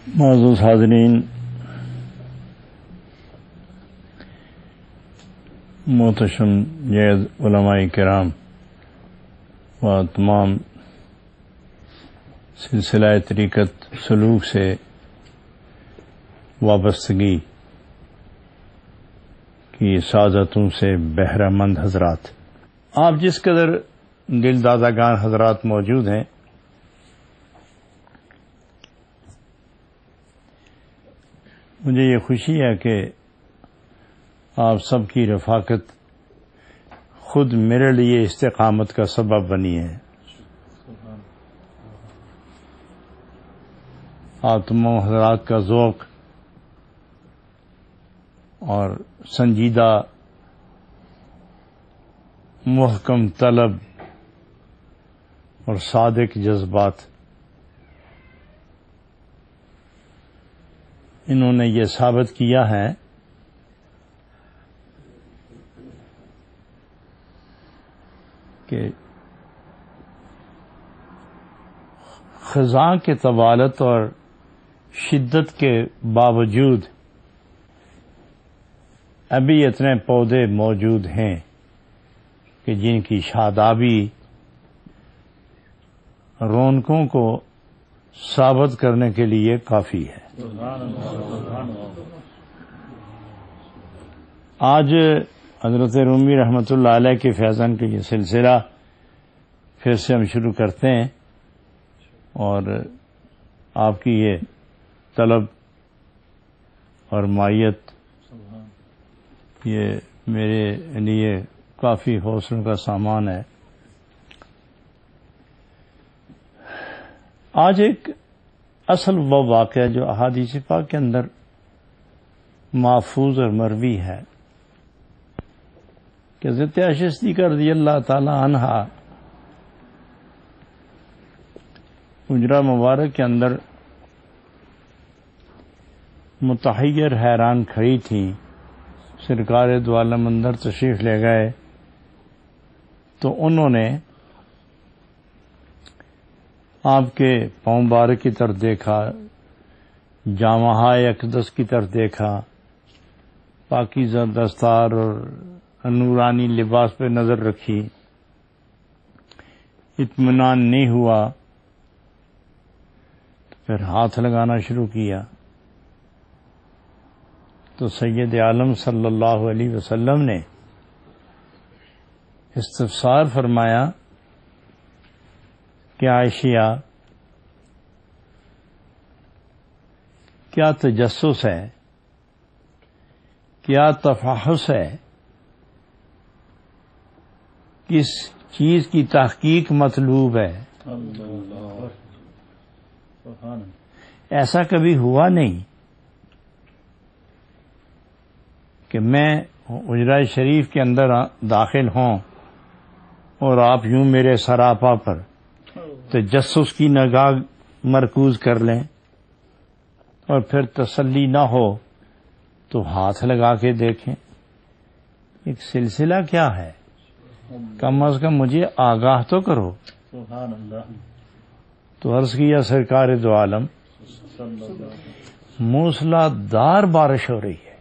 معزز حاضرین، محتشم جید علماء کرام و تمام سلسلہ طریقت سلوک سے وابستگی کی سعادتوں سے بہرہ مند حضرات، آپ جس قدر دل دادگان حضرات موجود ہیں، مجھے یہ خوشی ہے کہ آپ سب کی رفاقت خود میرے لیے استقامت کا سبب بنی ہے۔ آپ تمام حضرات کا ذوق اور سنجیدہ محکم طلب اور صادق جذبات، انہوں نے یہ ثابت کیا ہے کہ خزاں کے طوالت اور شدت کے باوجود ابھی اتنے پودے موجود ہیں کہ جن کی شادابی رونقوں کو ثابت کرنے کے لیے کافی ہے۔ آج حضرت رومی رحمۃ اللہ علیہ کے فیضان کا یہ سلسلہ پھر سے ہم شروع کرتے ہیں، اور آپ کی یہ طلب اور مائیت یہ میرے لیے کافی حوصلوں کا سامان ہے۔ آج ایک اصل وہ واقعہ جو احادیث پاک کے اندر محفوظ اور مروی ہے کہ حضرت عائشہ صدیقہ رضی اللہ تعالی عنہا حجرہ مبارک کے اندر متحیر حیران کھڑی تھیں، سرکار دو عالم اندر تشریف لے گئے تو انہوں نے آپ کے پاؤں مبارک کی طرف دیکھا، جامہ اقدس کی طرف دیکھا، پاکیزہ دستار اور نورانی لباس پہ نظر رکھی، اطمینان نہیں ہوا تو پھر ہاتھ لگانا شروع کیا تو سید عالم صلی اللہ علیہ وسلم نے استفسار فرمایا کہ عائشہ، کیا تجسس ہے، کیا تفحص ہے، کس چیز کی تحقیق مطلوب ہے؟ ایسا کبھی ہوا نہیں کہ میں حجرہ شریف کے اندر داخل ہوں اور آپ یوں میرے سراپا پر تجسس کی نگاہ مرکوز کر لیں اور پھر تسلی نہ ہو تو ہاتھ لگا کے دیکھیں۔ ایک سلسلہ کیا ہے؟ کم از کم مجھے آگاہ تو کرو۔ تو عرض کیا سرکار دو عالم، موسلادھار بارش ہو رہی ہے،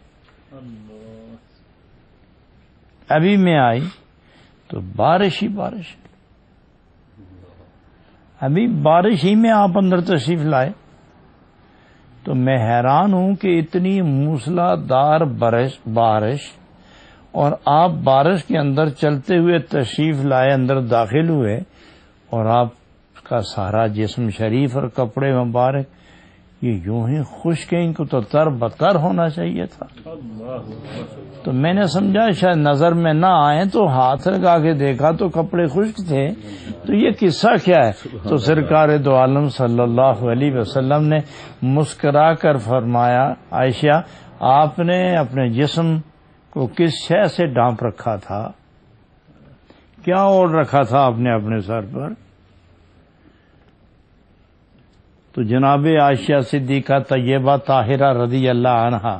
ابھی میں آئی تو بارش ہی بارش، ابھی بارش ہی میں آپ اندر تشریف لائے تو میں حیران ہوں کہ اتنی موسلادھار بارش اور آپ بارش کے اندر چلتے ہوئے تشریف لائے، اندر داخل ہوئے، اور آپ کا سارا جسم شریف اور کپڑے مبارک یہ یوں ہی خشک ہیں، ان کو تو تر بتر ہونا چاہیے تھا۔ تو میں نے سمجھا شاید نظر میں نہ آئے تو ہاتھ لگا کے دیکھا تو کپڑے خشک تھے، تو یہ قصہ کیا ہے؟ تو سرکار دو عالم صلی اللہ علیہ وسلم نے مسکرا کر فرمایا، عائشہ، آپ نے اپنے جسم کو کس شے سے ڈھانپ رکھا تھا؟ کیا اوڑھ رکھا تھا آپ نے اپنے سر پر؟ تو جناب عائشہ صدیقہ طیبہ طاہرہ رضی اللہ عنہا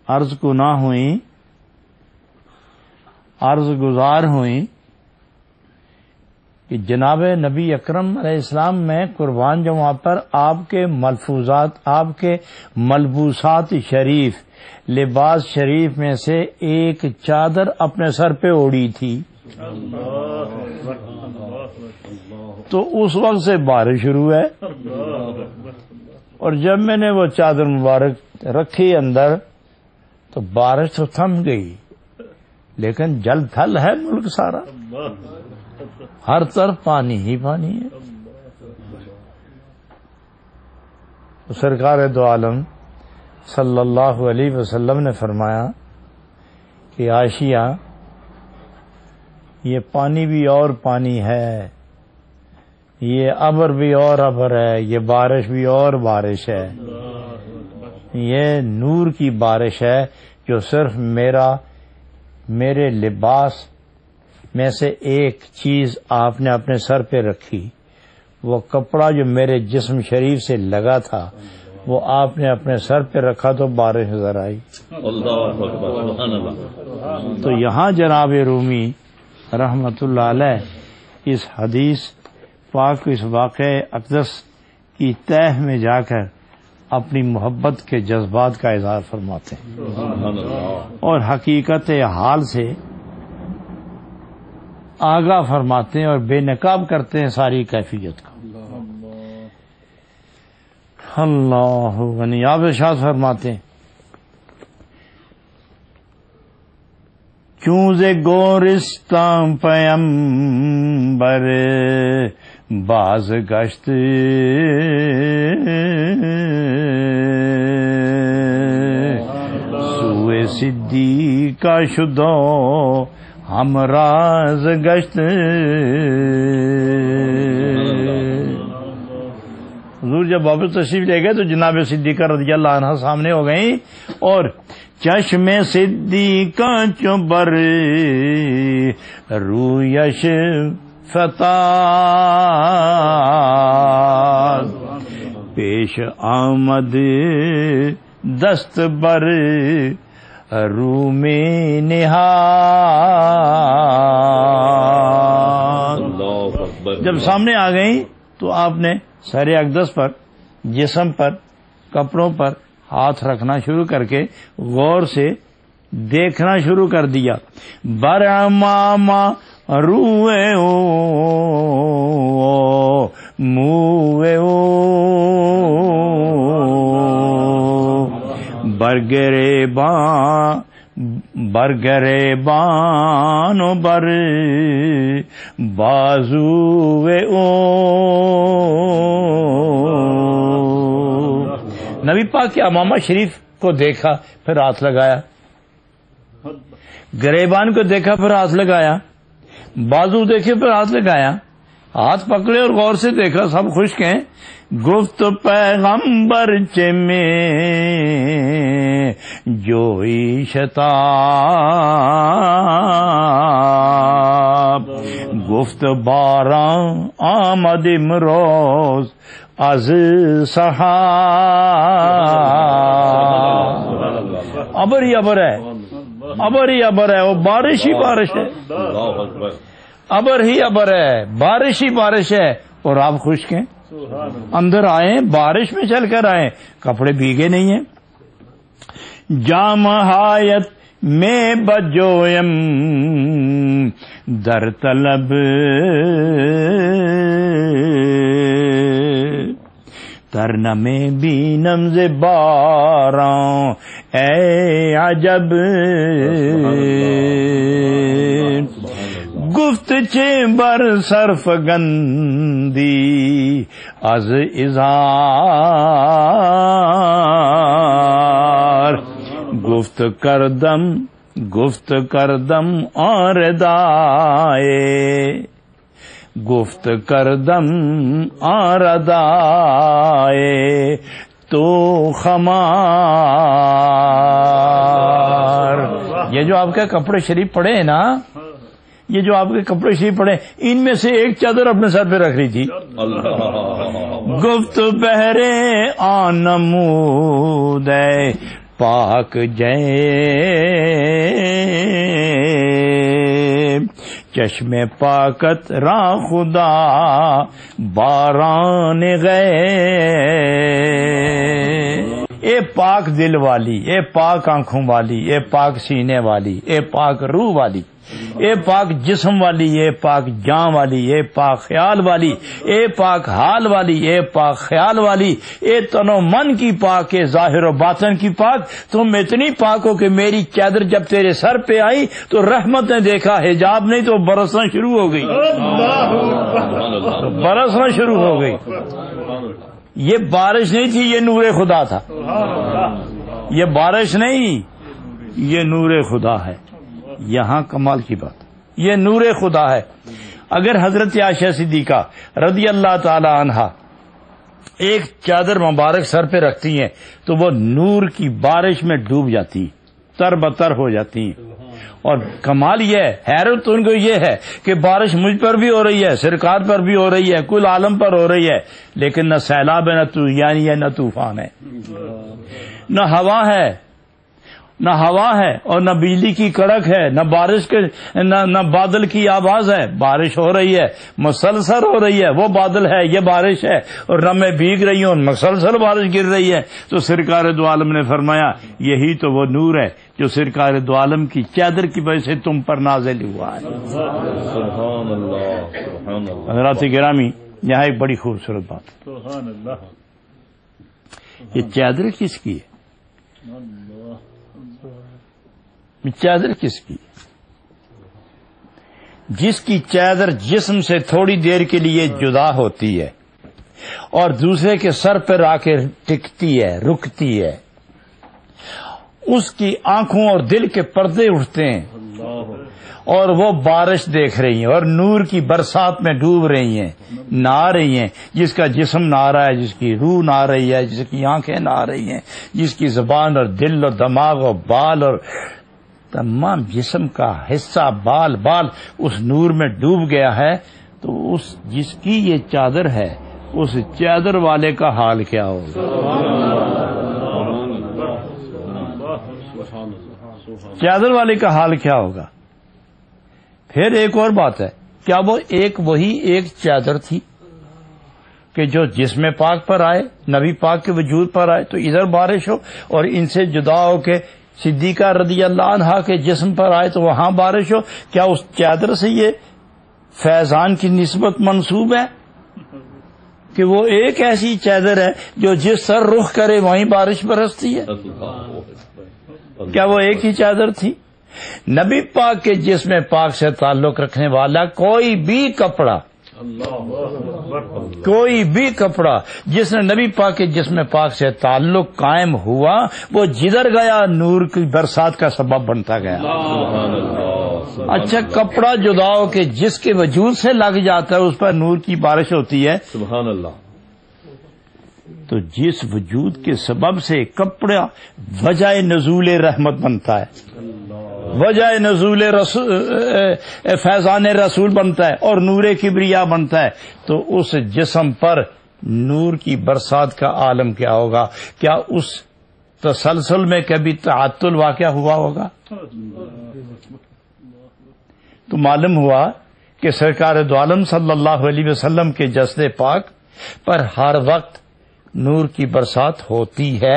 عرض گناہ ہوئیں، عرض گزار ہوئیں کہ جناب نبی اکرم علیہ السلام میں قربان جمعہ پر آپ کے ملفوظات، آپ کے ملبوسات شریف، لباس شریف میں سے ایک چادر اپنے سر پہ اوڑھی تھی، تو اس وقت سے بارش شروع ہے، اور جب میں نے وہ چادر مبارک رکھی اندر تو بارش تو تھم گئی، لیکن جل تھل ہے ملک سارا، ہر طرف پانی ہی پانی ہے۔ سرکار دو عالم صلی اللہ علیہ وسلم نے فرمایا کہ عائشہ، یہ پانی بھی اور پانی ہے، یہ ابر بھی اور ابر ہے، یہ بارش بھی اور بارش ہے، یہ نور کی بارش ہے جو صرف میرے لباس میں سے ایک چیز آپ نے اپنے سر پہ رکھی، وہ کپڑا جو میرے جسم شریف سے لگا تھا وہ آپ نے اپنے سر پہ رکھا تو بارش نظر آئی۔ تو یہاں جناب رومی رحمت اللہ علیہ اس حدیث پاک اس واقع اقدس کی تہ میں جا کر اپنی محبت کے جذبات کا اظہار فرماتے ہیں اور حقیقت حال سے آگاہ فرماتے ہیں اور بے نقاب کرتے ہیں ساری کیفیت کو۔ اللہ غنی۔ آپ ارشاد فرماتے ہیں چونز گورستان پیمبر باز گشت سوئے صدیق کا شدو ہم راز گشت۔ حضور جب واپس تشریف لے گئے تو جناب صدیقہ رضی اللہ عنہ سامنے ہو گئیں اور چشم صدیقہ چبر رویش فتاد پیش آمد دست بر روم نہاد۔ جب سامنے آ گئیں تو آپ نے سر اقدس پر، جسم پر، کپڑوں پر ہاتھ رکھنا شروع کر کے غور سے دیکھنا شروع کر دیا۔ برماما روئے او موئے او برگرے بانو بر بازوئے او۔ نبی پاک کے امامہ شریف کو دیکھا پھر ہاتھ لگایا، گریبان کو دیکھا پھر ہاتھ لگایا، بازو دیکھے پھر ہاتھ لگایا، ہاتھ پکڑے اور غور سے دیکھا، سب خشک ہیں۔ گفت پیغمبر چے میں جوئی شتاب گفت باراں آمد امروز از سحاب۔ ابر ہی ابر ہے، ابر ہی ابر ہے، وہ بارش ہی بارش ہے، ابر ہی ابر ہے، بارش ہی بارش ہے، اور آپ خشک ہیں۔ اندر آئے، بارش میں چل کر آئے، کپڑے بھیگے نہیں ہیں۔ جام حایت میں بجویم در طلب ترنم بینم ز باراں اے عجب گفت چه بر صرف گندی از ازار گفت کردم آردائے گفت کردم آردائے تو خمار۔ یہ جو آپ کے کپڑے شریف پڑے ہیں نا، یہ جو آپ کے کپڑے شریف پڑے، ان میں سے ایک چادر اپنے سر پہ رکھ لی تھی۔ گفت بہرے آنمود پاک جے چشم پاکت را خدا باران گئے. اے پاک دل والی، اے پاک آنکھوں والی، اے پاک سینے والی، اے پاک روح والی، اے پاک جسم والی، اے پاک جان والی، اے پاک خیال والی، اے پاک حال والی، اے پاک خیال والی، اے تن و من کی پاک، اے ظاہر و باطن کی پاک. تم اتنی پاک ہو کہ میری چادر جب تیرے سر پہ آئی تو رحمت نے دیکھا، حجاب نہیں تو برسنا شروع ہو گئی، برسنا شروع ہو گئی. یہ بارش نہیں تھی، یہ نور خدا تھا. یہ بارش نہیں، یہ نور خدا ہے. یہاں کمال کی بات، یہ نور خدا ہے. اگر حضرت عائشہ صدیقہ رضی اللہ تعالی عنہا ایک چادر مبارک سر پہ رکھتی ہیں تو وہ نور کی بارش میں ڈوب جاتی، تر بتر ہو جاتی ہیں. اور کمال یہ ہے، حیرت ان کو یہ ہے کہ بارش مجھ پر بھی ہو رہی ہے، سرکار پر بھی ہو رہی ہے، کل عالم پر ہو رہی ہے، لیکن نہ سیلاب ہے، نہ طوفان ہے، نہ طوفان ہے، نہ ہوا ہے، نہ ہوا ہے اور نہ بجلی کی کڑک ہے، نہ بارش کے نہ بادل کی آواز ہے. بارش ہو رہی ہے، مسلسل ہو رہی ہے. وہ بادل ہے، یہ بارش ہے، اور نہ میں بھیگ رہی ہوں، مسلسل بارش گر رہی ہے. تو سرکار دو عالم نے فرمایا یہی تو وہ نور ہے جو سرکار دو عالم کی چادر کی وجہ سے تم پر نازل ہوا ہے. سبحان اللہ، سبحان اللہ. حضرات گرامی، یہاں ایک بڑی خوبصورت بات ہے. سبحان اللہ. یہ چادر کس کی ہے؟ چادر کس کی؟ جس کی چادر جسم سے تھوڑی دیر کے لیے جدا ہوتی ہے اور دوسرے کے سر پر آ کے ٹکتی ہے، رکتی ہے، اس کی آنکھوں اور دل کے پردے اٹھتے ہیں اور وہ بارش دیکھ رہی ہیں اور نور کی برسات میں ڈوب رہی ہیں، نہا رہی ہیں. جس کا جسم نہا رہا ہے، جس کی روح نہا رہی ہے، جس کی آنکھیں نہا رہی ہیں، جس کی زبان اور دل اور دماغ اور بال اور تمام جسم کا حصہ بال اس نور میں ڈوب گیا ہے. تو اس جس کی یہ چادر ہے، اس چادر والے کا حال کیا ہوگا؟ چادر والے کا حال کیا ہوگا؟ پھر ایک اور بات ہے، کیا وہ وہی ایک چادر تھی کہ جو جسم پاک پر آئے، نبی پاک کے وجود پر آئے تو ادھر بارش ہو، اور ان سے جدا ہو کے صدیقہ رضی اللہ عنہا کے جسم پر آئے تو وہاں بارش ہو؟ کیا اس چادر سے یہ فیضان کی نسبت منسوب ہے کہ وہ ایک ایسی چادر ہے جو جس سر رخ کرے وہیں بارش برستی ہے؟ کیا وہ ایک ہی چادر تھی؟ نبی پاک کے جسم پاک سے تعلق رکھنے والا کوئی بھی کپڑا جس نے نبی پاک کے جسم پاک سے تعلق قائم ہوا، وہ جدھر گیا نور کی برسات کا سبب بنتا گیا. اچھا، کپڑا جدا ہو کے جس کے وجود سے لگ جاتا ہے اس پر نور کی بارش ہوتی ہے. سبحان اللہ. تو جس وجود کے سبب سے کپڑا وجہ نزول رحمت بنتا ہے، وجہ نزول فیضان رسول بنتا ہے اور نور کبریا بنتا ہے، تو اس جسم پر نور کی برسات کا عالم کیا ہوگا؟ کیا اس تسلسل میں کبھی تعطل واقع ہوا ہوگا؟ تو معلوم ہوا کہ سرکار دو عالم صلی اللہ علیہ وسلم کے جسد پاک پر ہر وقت نور کی برسات ہوتی ہے،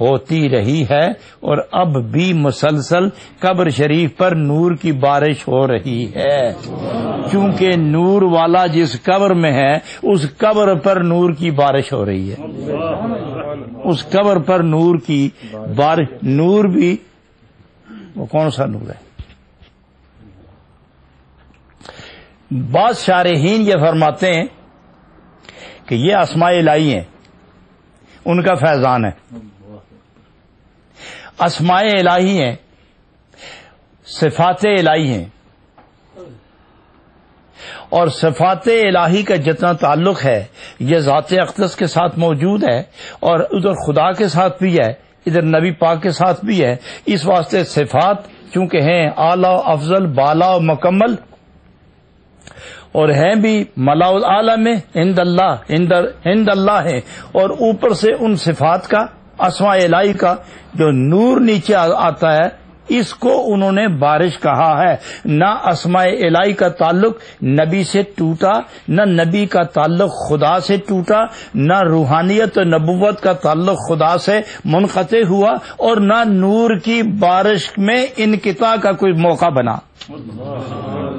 ہوتی رہی ہے، اور اب بھی مسلسل قبر شریف پر نور کی بارش ہو رہی ہے. چونکہ نور والا جس قبر میں ہے اس قبر پر نور کی بارش ہو رہی ہے. اس قبر پر نور کی بارش، نور بھی وہ کون سا نور ہے؟ بعض شارحین یہ فرماتے ہیں کہ یہ اسماء الہی ہیں، ان کا فیضان ہے. اسماء الہی ہیں، صفات الہی ہیں، اور صفات الہی کا جتنا تعلق ہے یہ ذات اقدس کے ساتھ موجود ہے، اور ادھر خدا کے ساتھ بھی ہے، ادھر نبی پاک کے ساتھ بھی ہے. اس واسطے صفات چونکہ ہیں اعلی، افضل، بالا و مکمل، اور ہیں بھی ملا الاعلی میں عند اللہ ہے، اور اوپر سے ان صفات کا، اسماء الہی کا جو نور نیچے آتا ہے، اس کو انہوں نے بارش کہا ہے. نہ اسماء الہی کا تعلق نبی سے ٹوٹا، نہ نبی کا تعلق خدا سے ٹوٹا، نہ روحانیت و نبوت کا تعلق خدا سے منقطع ہوا، اور نہ نور کی بارش میں انقطاع کا کوئی موقع بنا.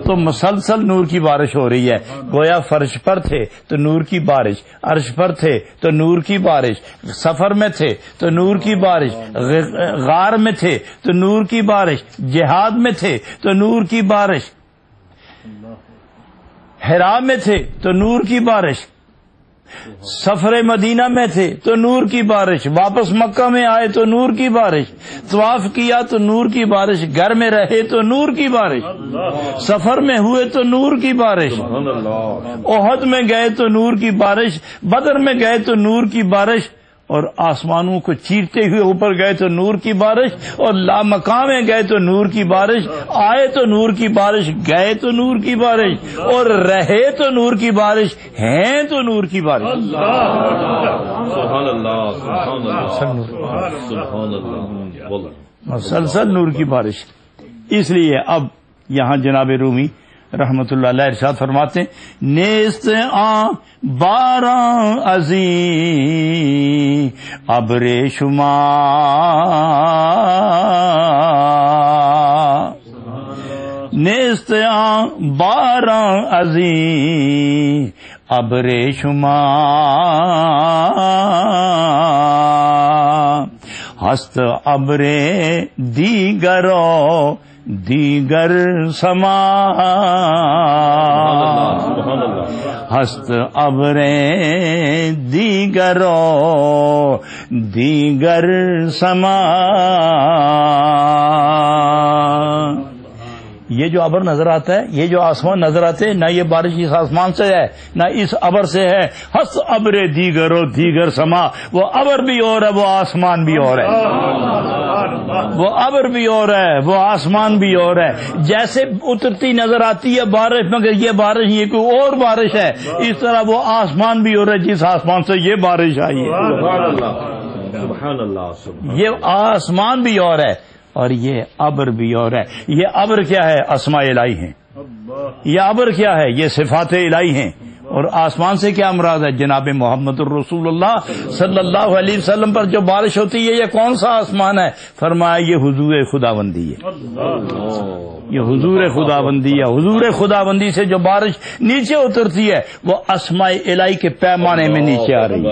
تو مسلسل نور کی بارش ہو رہی ہے. گویا فرش پر تھے تو نور کی بارش، عرش پر تھے تو نور کی بارش، سفر میں تھے تو نور کی بارش، غار میں تھے تو نور کی بارش، جہاد میں تھے تو نور کی بارش، حرا میں تھے تو نور کی بارش، سفر مدینہ میں تھے تو نور کی بارش، واپس مکہ میں آئے تو نور کی بارش، طواف کیا تو نور کی بارش، گھر میں رہے تو نور کی بارش، سفر میں ہوئے تو نور کی بارش، احد میں گئے تو نور کی بارش، بدر میں گئے تو نور کی بارش، اور آسمانوں کو چیرتے ہوئے اوپر گئے تو نور کی بارش، اور لامقام میں گئے تو نور کی بارش، آئے تو نور کی بارش، گئے تو نور کی بارش، اور رہے تو نور کی بارش، ہیں تو نور کی بارش. سبحان اللہ سبحان اللہ سبحان اللہ. مسلسل نور کی بارش. اس لیے اب یہاں جناب رومی رحمت اللہ علیہ ارشاد فرماتے ہیں، نیست آ باراں ازیں ابر شما، نیست آ باراں ازیں ابر شما، ہست ابر دیگرو دیگر سما، ہست ابر دیگرو دیگر سما. یہ جو ابر نظر آتا ہے، یہ جو آسمان نظر آتے ہیں، نہ یہ بارش اس آسمان سے ہے نہ اس ابر سے ہے. ہس ابر دیگر و دیگر سما، وہ ابر بھی اور ہے، وہ آسمان بھی اور ہے، وہ ابر بھی اور ہے، وہ آسمان بھی اور ہے. جیسے اترتی نظر آتی ہے بارش مگر یہ بارش یہ کوئی اور بارش ہے، اس طرح وہ آسمان بھی اور ہے جس آسمان سے یہ بارش آئی ہے. سبحان اللہ. یہ آسمان بھی اور ہے اور یہ ابر بھی اور ہے. یہ ابر کیا ہے؟ اسماء الہی ہیں. یہ ابر کیا ہے؟ یہ صفات الہی ہیں. اور آسمان سے کیا مراد ہے؟ جناب محمد الرسول اللہ صلی اللہ علیہ وسلم پر جو بارش ہوتی ہے یہ کون سا آسمان ہے؟ فرمایا یہ حضور خداوندی ہے. یہ حضور خداوندی ہے. حضور خداوندی سے جو بارش نیچے اترتی ہے وہ اسماء الہی کے پیمانے میں نیچے آ رہی ہے.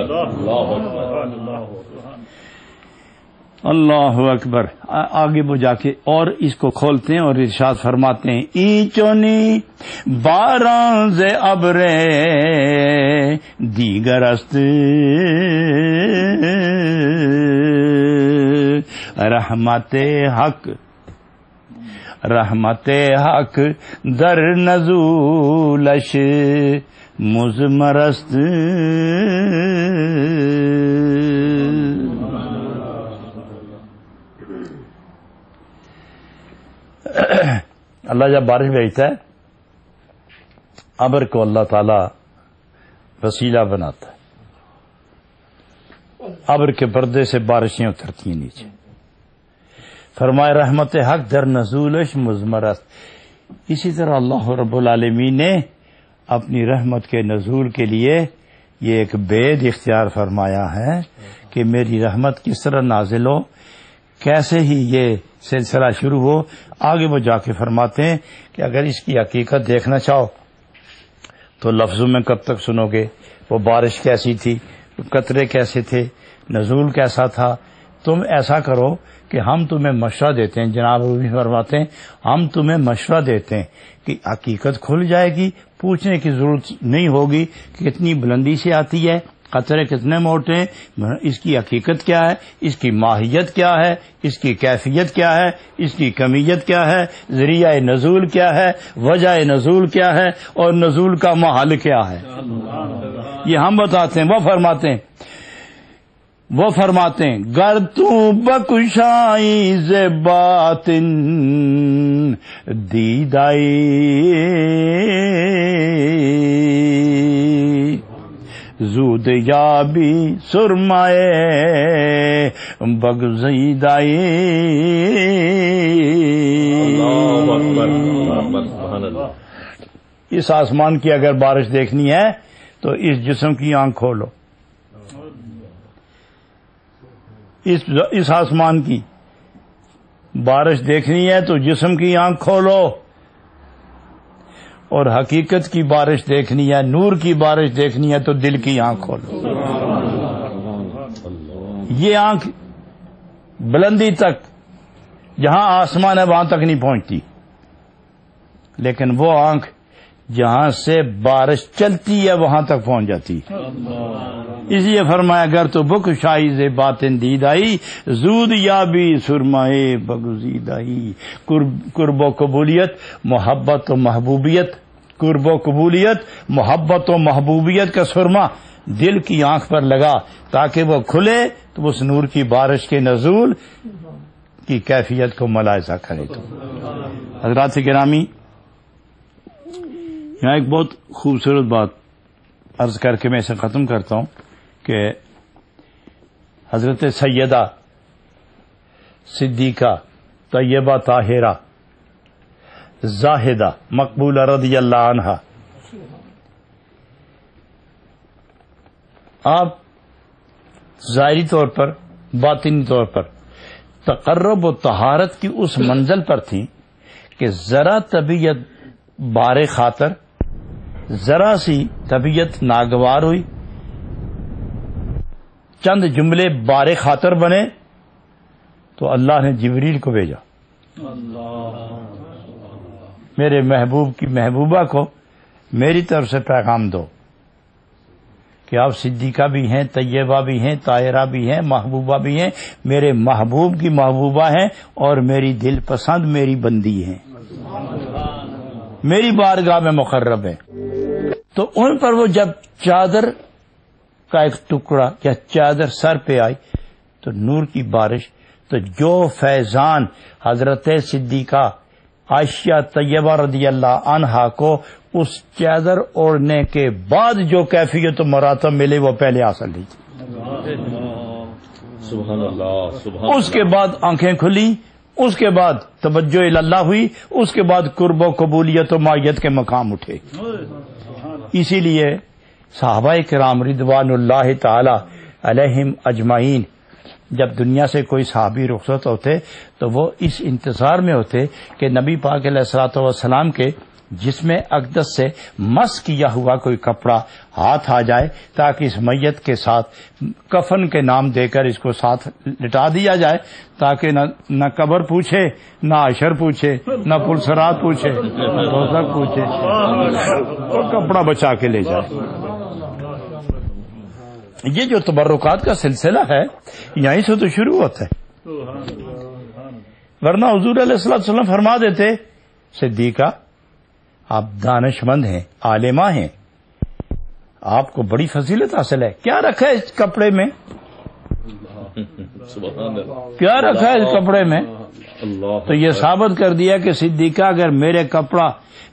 اللہ اکبر. آگے وہ جا کے اور اس کو کھولتے ہیں اور ارشاد فرماتے ہیں، ای چونی باراں ز ابرے دیگر است رحمت حق، رحمت حق در نزولش مزمرست. اللہ جب بارش بھیجتا ہے ابر کو اللہ تعالی وسیلہ بناتا ہے. ابر کے پردے سے بارشیں اترتی ہیں نیچے. فرمائے رحمت حق در نزولش مزمرست. اسی طرح اللہ رب العالمین نے اپنی رحمت کے نزول کے لیے یہ ایک بید اختیار فرمایا ہے کہ میری رحمت کس طرح نازل ہو، کیسے ہی یہ سلسلہ شروع ہو. آگے وہ جا کے فرماتے ہیں کہ اگر اس کی حقیقت دیکھنا چاہو تو لفظوں میں کب تک سنو گے؟ وہ بارش کیسی تھی، قطرے کیسے تھے، نزول کیسا تھا. تم ایسا کرو کہ ہم تمہیں مشورہ دیتے ہیں. جناب وہ بھی فرماتے ہیں ہم تمہیں مشورہ دیتے ہیں کہ حقیقت کھل جائے گی، پوچھنے کی ضرورت نہیں ہوگی کہ کتنی بلندی سے آتی ہے، قطرے کتنے موٹے ہیں، اس کی حقیقت کیا ہے، اس کی ماہیت کیا ہے، اس کی کیفیت کیا ہے، اس کی کمیت کیا ہے، ذریعہ نزول کیا ہے، وجہ نزول کیا ہے، اور نزول کا محل کیا ہے. یہ ہم بتاتے ہیں. وہ فرماتے ہیں گر تو بکشائی ز باطن دیدائی زود یابی سرمائے بگزیدائی. اللہ اکبر، سبحان اللہ. اس آسمان کی اگر بارش دیکھنی ہے تو اس جسم کی آنکھ کھولو. اس آسمان کی بارش دیکھنی ہے تو جسم کی آنکھ کھولو، اور حقیقت کی بارش دیکھنی ہے، نور کی بارش دیکھنی ہے تو دل کی آنکھ کھولو. یہ آنکھ بلندی تک، جہاں آسمان ہے وہاں تک نہیں پہنچتی، لیکن وہ آنکھ جہاں سے بارش چلتی ہے وہاں تک پہنچ جاتی. اس لیے فرمایا گر تو بک شائز باطن دیدائی زود یابی سرمائے بگزیدائی. قرب و قبولیت، محبت و محبوبیت، قرب و قبولیت، محبت و محبوبیت کا سرما دل کی آنکھ پر لگا تاکہ وہ کھلے تو اس نور کی بارش کے نزول کی کیفیت کو ملاحظہ کرے. تو حضرات گرامی، یہاں ایک بہت خوبصورت بات عرض کر کے میں اسے ختم کرتا ہوں کہ حضرت سیدہ صدیقہ طیبہ طاہرہ زاہدہ مقبولہ رضی اللہ عنہا، آپ ظاہری طور پر، باطنی طور پر تقرب و طہارت کی اس منزل پر تھیں کہ ذرا طبیعت بار خاطر، ذرا سی طبیعت ناگوار ہوئی، چند جملے بار خاطر بنے تو اللہ نے جبریل کو بھیجا، میرے محبوب کی محبوبہ کو میری طرف سے پیغام دو کہ آپ صدیقہ بھی ہیں، طیبہ بھی ہیں، طاہرہ بھی ہیں، محبوبہ بھی ہیں، میرے محبوب کی محبوبہ ہیں اور میری دل پسند میری بندی ہیں، میری بارگاہ میں مقرب ہے. تو ان پر وہ جب چادر کا ایک ٹکڑا یا چادر سر پہ آئی تو نور کی بارش، تو جو فیضان حضرت صدیقہ عائشہ طیبہ رضی اللہ عنہا کو اس چادر اوڑھنے کے بعد جو کیفیت و مراتب ملے وہ پہلے حاصل نہیں تھی. سبحان اللہ، سبحان. اس کے بعد آنکھیں کھلی، اس کے بعد توجہ اللہ ہوئی، اس کے بعد قرب و قبولیت و معیت کے مقام اٹھے. اسی لیے صحابہ کرام رضوان اللہ تعالی علیہم اجمعین جب دنیا سے کوئی صحابی رخصت ہوتے تو وہ اس انتظار میں ہوتے کہ نبی پاک علیہ الصلوۃ والسلام کے جسم اقدس سے مس کیا ہوا کوئی کپڑا ہاتھ آ جائے تاکہ اس میت کے ساتھ کفن کے نام دے کر اس کو ساتھ لٹا دیا جائے، تاکہ نہ قبر پوچھے، نہ عشر پوچھے، نہ پلسرات پوچھے، دوزخ پوچھے، اور کپڑا بچا کے لے جائے. یہ جو تبرکات کا سلسلہ ہے یہیں سے تو شروع ہوتا ہے، ورنہ حضور علیہ الصلوۃ والسلام فرما دیتے صدیقہ آپ دانش مند ہیں، عالمہ ہیں، آپ کو بڑی فضیلت حاصل ہے، کیا رکھا ہے اس کپڑے میں، کیا رکھا ہے اس کپڑے میں. تو یہ ثابت کر دیا کہ صدیقہ اگر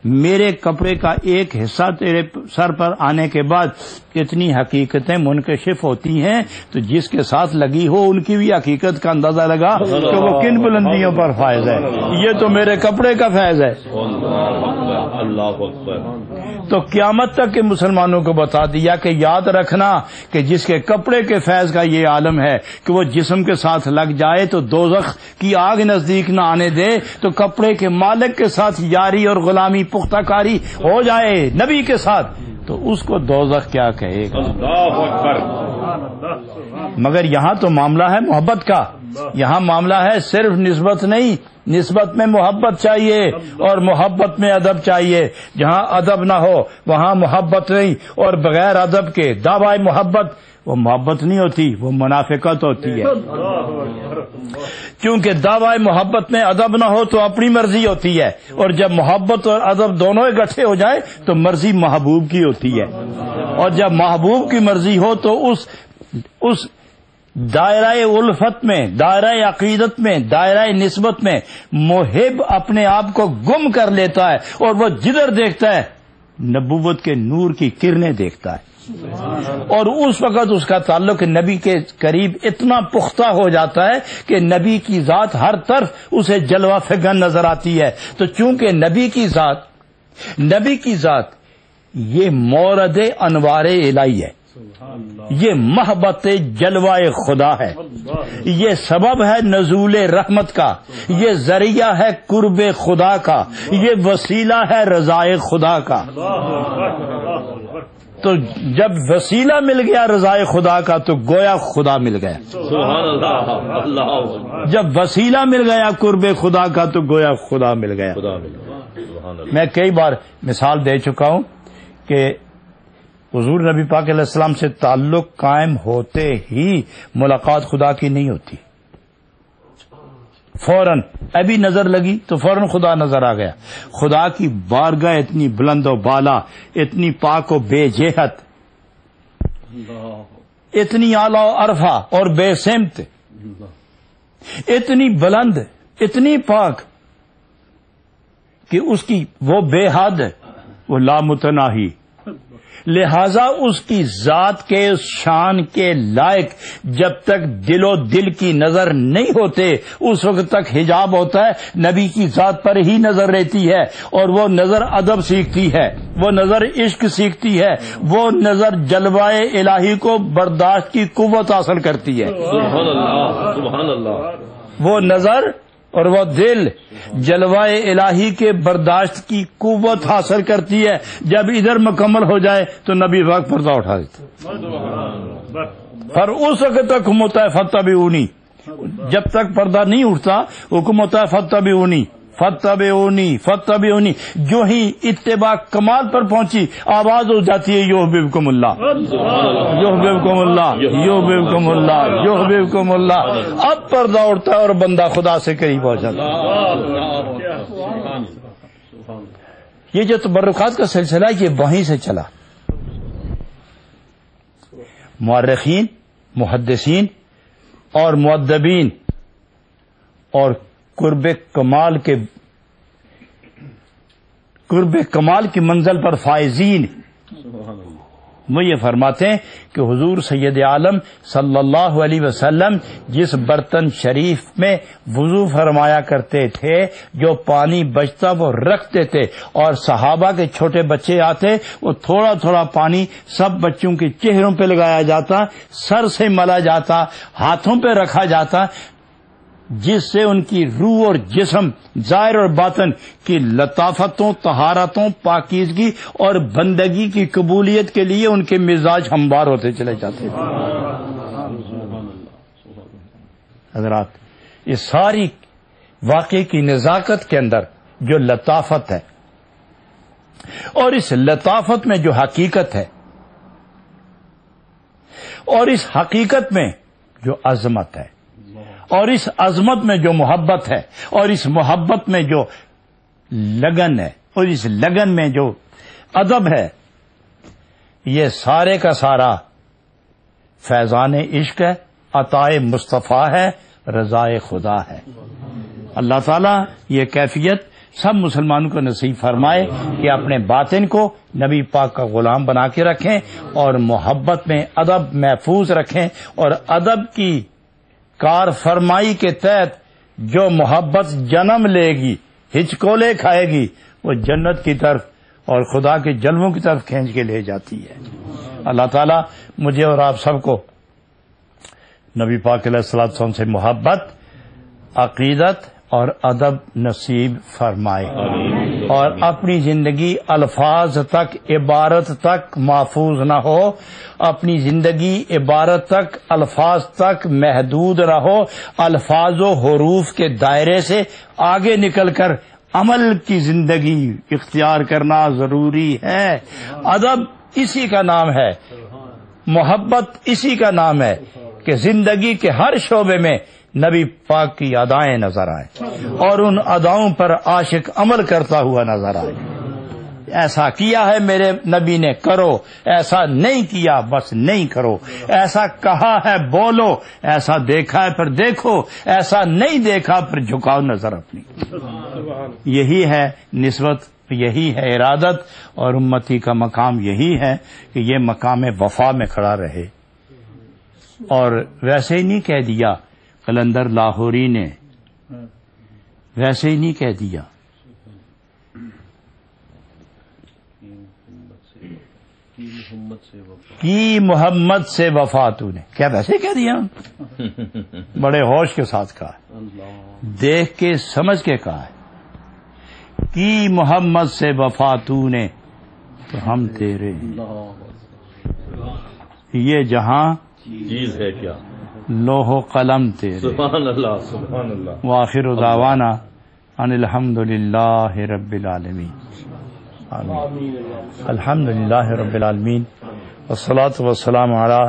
میرے کپڑے کا ایک حصہ تیرے سر پر آنے کے بعد اتنی حقیقتیں منکشف ہوتی ہیں تو جس کے ساتھ لگی ہو ان کی بھی حقیقت کا اندازہ لگا کہ وہ کن بلندیوں پر فائز ہے. یہ تو میرے کپڑے کا فیض ہے. اللہ اکبر. تو قیامت تک کے مسلمانوں کو بتا دیا کہ یاد رکھنا کہ جس کے کپڑے کے فیض کا یہ عالم ہے کہ وہ جسم کے ساتھ لگ جائے تو دوزخ کی آگ نزدیک نہ آنے دے، تو کپڑے کے مالک کے ساتھ یاری اور غلامی پختہ کاری ہو جائے نبی کے ساتھ تو اس کو دوزخ کیا کہے گا. اللہ اکبر. مگر یہاں تو معاملہ ہے محبت کا، یہاں معاملہ ہے صرف نسبت نہیں، نسبت میں محبت چاہیے اور محبت میں ادب چاہیے. جہاں ادب نہ ہو وہاں محبت نہیں، اور بغیر ادب کے دعوی محبت وہ محبت نہیں ہوتی، وہ منافقت ہوتی ہے. کیونکہ دعوی محبت میں ادب نہ ہو تو اپنی مرضی ہوتی ہے، اور جب محبت اور ادب دونوں اکٹھے ہو جائیں تو مرضی محبوب کی ہوتی ہے، اور جب محبوب کی مرضی ہو تو اس دائرہ الفت میں، دائرہ عقیدت میں، دائرہ نسبت میں محب اپنے آپ کو گم کر لیتا ہے اور وہ جدھر دیکھتا ہے نبوت کے نور کی کرنیں دیکھتا ہے. اور اس وقت اس کا تعلق نبی کے قریب اتنا پختہ ہو جاتا ہے کہ نبی کی ذات ہر طرف اسے جلوہ فگن نظر آتی ہے. تو چونکہ نبی کی ذات یہ مورد انوار الہی ہے، یہ محبت جلوہ خدا ہے، یہ سبب ہے نزول رحمت کا، یہ ذریعہ ہے قرب خدا کا، یہ وسیلہ ہے رضائے خدا کا. تو جب وسیلہ مل گیا رضائے خدا کا تو گویا خدا مل گیا. سبحان اللہ. اللہ جب وسیلہ مل گیا قرب خدا کا تو گویا خدا مل گیا. خدا ملا. سبحان اللہ. میں کئی بار مثال دے چکا ہوں کہ حضور نبی پاک علیہ السلام سے تعلق قائم ہوتے ہی ملاقات خدا کی نہیں ہوتی. فوراً ابھی نظر لگی تو فوراً خدا نظر آ گیا. خدا کی بارگاہ اتنی بلند و بالا، اتنی پاک و بے جہت، اتنی اعلی و عرفہ اور بے سمت، اتنی بلند، اتنی پاک کہ اس کی وہ بے حد، وہ لامتناہی. لہذا اس کی ذات کے شان کے لائق جب تک دل و دل کی نظر نہیں ہوتے اس وقت تک حجاب ہوتا ہے. نبی کی ذات پر ہی نظر رہتی ہے اور وہ نظر ادب سیکھتی ہے، وہ نظر عشق سیکھتی ہے، وہ نظر جلوہ الہی کو برداشت کی قوت حاصل کرتی ہے. سبحان اللہ. سبحان اللہ. وہ نظر اور وہ دل جلوہ الہی کے برداشت کی قوت حاصل کرتی ہے. جب ادھر مکمل ہو جائے تو نبی پاک پردہ اٹھا دیتے. پر اس وقت تک حکم ہوتا ہے فتبعونی. جب تک پردہ نہیں اٹھتا حکم ہوتا ہے فتبعونی فتبعونی فتبعونی. جو ہی اتباع کمال پر پہنچی آواز ہو جاتی ہے یحببکم اللہ یحببکم اللہ یحببکم اللہ یحببکم اللہ. اب پردہ اٹھتا ہے اور بندہ خدا سے قریب ہو جاتا ہے. یہ جو تبرکات کا سلسلہ یہ وہیں سے چلا. مورخین، محدثین اور مؤدبین اور قرب کمال کی منزل پر فائزین وہ یہ فرماتے ہیں کہ حضور سید عالم صلی اللہ علیہ وسلم جس برتن شریف میں وضو فرمایا کرتے تھے جو پانی بچتا وہ رکھتے تھے اور صحابہ کے چھوٹے بچے آتے وہ تھوڑا تھوڑا پانی سب بچوں کے چہروں پہ لگایا جاتا، سر سے ملا جاتا، ہاتھوں پہ رکھا جاتا، جس سے ان کی روح اور جسم ظاہر اور باطن کی لطافتوں، طہارتوں، پاکیزگی اور بندگی کی قبولیت کے لیے ان کے مزاج ہموار ہوتے چلے جاتے تھے. حضرات یہ ساری واقعے کی نزاکت کے اندر جو لطافت ہے اور اس لطافت میں جو حقیقت ہے اور اس حقیقت میں جو عظمت ہے اور اس عظمت میں جو محبت ہے اور اس محبت میں جو لگن ہے اور اس لگن میں جو ادب ہے، یہ سارے کا سارا فیضان عشق ہے، عطائے مصطفیٰ ہے، رضائے خدا ہے. اللہ تعالیٰ یہ کیفیت سب مسلمانوں کو نصیب فرمائے کہ اپنے باطن کو نبی پاک کا غلام بنا کے رکھیں اور محبت میں ادب محفوظ رکھیں اور ادب کی کار فرمائی کے تحت جو محبت جنم لے گی، ہچکولے کھائے گی، وہ جنت کی طرف اور خدا کے جلووں کی طرف کھینچ کے لے جاتی ہے. اللہ تعالیٰ مجھے اور آپ سب کو نبی پاک علیہ الصلوۃ والسلام سے محبت، عقیدت اور ادب نصیب فرمائے اور اپنی زندگی الفاظ تک، عبارت تک محفوظ نہ ہو، اپنی زندگی عبارت تک، الفاظ تک محدود رہو. الفاظ و حروف کے دائرے سے آگے نکل کر عمل کی زندگی اختیار کرنا ضروری ہے. ادب اسی کا نام ہے، محبت اسی کا نام ہے کہ زندگی کے ہر شعبے میں نبی پاک کی ادائیں نظر آئیں اور ان اداؤں پر عاشق عمل کرتا ہوا نظر آئے. ایسا کیا ہے میرے نبی نے، کرو. ایسا نہیں کیا بس نہیں کرو. ایسا کہا ہے بولو. ایسا دیکھا ہے پھر دیکھو. ایسا نہیں دیکھا پھر جھکاؤ نظر اپنی. یہی ہے نسبت یہی ہے ارادت، اور امتی کا مقام یہی ہے کہ یہ مقام وفا میں کھڑا رہے. اور ویسے ہی نہیں کہہ دیا قلندر لاہوری نے، ویسے ہی نہیں کہہ دیا. کی محمد سے وفا تو نے، کیا ویسے کہہ دیا؟ بڑے ہوش کے ساتھ کہا ہے، دیکھ کے سمجھ کے کہا ہے. کی محمد سے وفا تو نے تو ہم تیرے، یہ جہاں چیز ہے کیا، لوح و قلم تیرے. سبحان اللہ سبحان اللہ. وآخر دعوانا ان الحمد للہ رب العالمین. آمین. الحمد للہ رب العالمین والصلاة والسلام علی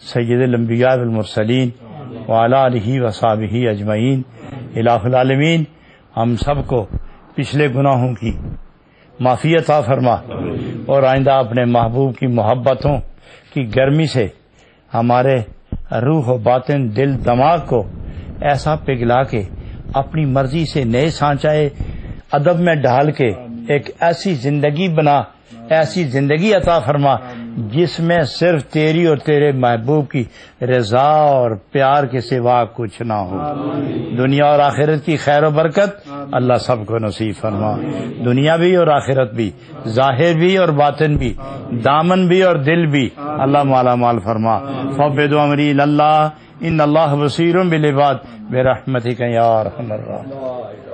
سید الانبیاء والمرسلین وعلی آلہ وصحبہ اجمعین. الہ العالمین ہم سب کو پچھلے گناہوں کی معافی عطا فرما، اور آئندہ اپنے محبوب کی محبتوں کی گرمی سے ہمارے روح و باطن دل دماغ کو ایسا پگھلا کے اپنی مرضی سے نئے سانچائے ادب میں ڈھال کے ایک ایسی زندگی بنا، ایسی زندگی عطا فرما جس میں صرف تیری اور تیرے محبوب کی رضا اور پیار کے سوا کچھ نہ ہو. دنیا اور آخرت کی خیر و برکت اللہ سب کو نصیب فرما، دنیا بھی اور آخرت بھی، ظاہر بھی اور باطن بھی، دامن بھی اور دل بھی اللہ مالا مال فرما. فوض امری اللہ ان اللہ بصیر بالعباد برحمتک یا ارحم الراحمین.